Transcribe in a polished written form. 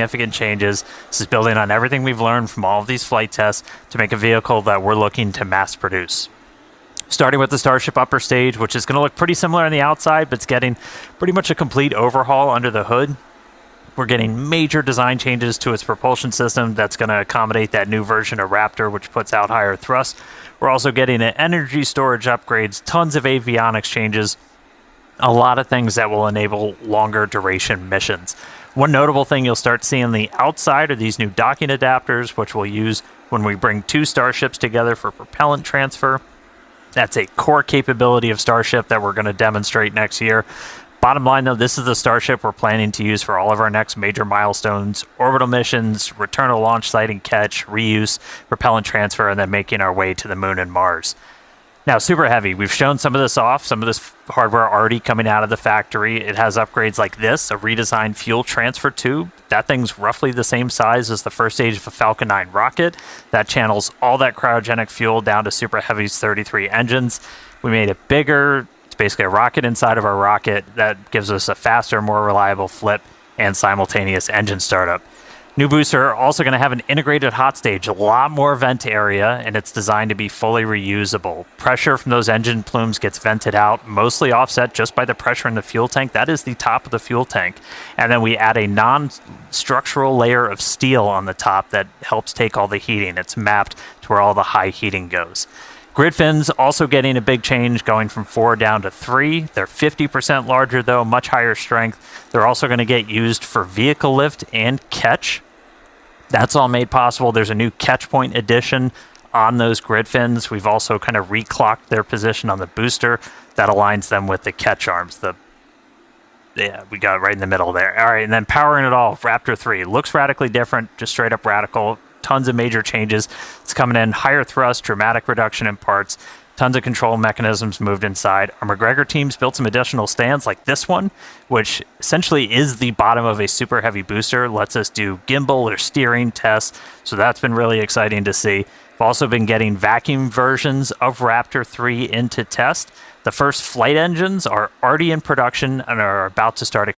significant changes. This is building on everything we've learned from all of these flight tests to make a vehicle that we're looking to mass produce. Starting with the Starship upper stage, which is going to look pretty similar on the outside, but it's getting pretty much a complete overhaul under the hood. We're getting major design changes to its propulsion system that's going to accommodate that new version of Raptor, which puts out higher thrust. We're also getting an energy storage upgrades, tons of avionics changes, a lot of things that will enable longer duration missions. One notable thing you'll start seeing on the outside are these new docking adapters, which we'll use when we bring two Starships together for propellant transfer. That's a core capability of Starship that we're going to demonstrate next year. Bottom line, though, this is the Starship we're planning to use for all of our next major milestones: orbital missions, return to launch site and catch, reuse, propellant transfer, and then making our way to the moon and Mars. Now, Super Heavy, we've shown some of this off, some of this hardware already coming out of the factory. It has upgrades like this, a redesigned fuel transfer tube. That thing's roughly the same size as the first stage of a Falcon 9 rocket. That channels all that cryogenic fuel down to Super Heavy's 33 engines. We made it bigger. It's basically a rocket inside of our rocket that gives us a faster, more reliable flip and simultaneous engine startup. New booster also going to have an integrated hot stage, a lot more vent area, and it's designed to be fully reusable. Pressure from those engine plumes gets vented out, mostly offset just by the pressure in the fuel tank. That is the top of the fuel tank. And then we add a non-structural layer of steel on the top that helps take all the heating. It's mapped to where all the high heating goes. Grid fins also getting a big change, going from 4 down to 3. They're 50% larger, though, much higher strength. They're also going to get used for vehicle lift and catch. That's all made possible. There's a new catch point addition on those grid fins. We've also kind of reclocked their position on the booster. That aligns them with the catch arms. Yeah, we got it right in the middle there. All right, and then powering it all, Raptor 3. Looks radically different, just straight up radical. Tons of major changes. It's coming in higher thrust, dramatic reduction in parts, tons of control mechanisms moved inside. Our McGregor teams built some additional stands like this one, which essentially is the bottom of a Super Heavy booster. Lets us do gimbal or steering tests, so that's been really exciting to see. We've also been getting vacuum versions of Raptor 3 into test. The first flight engines are already in production and are about to start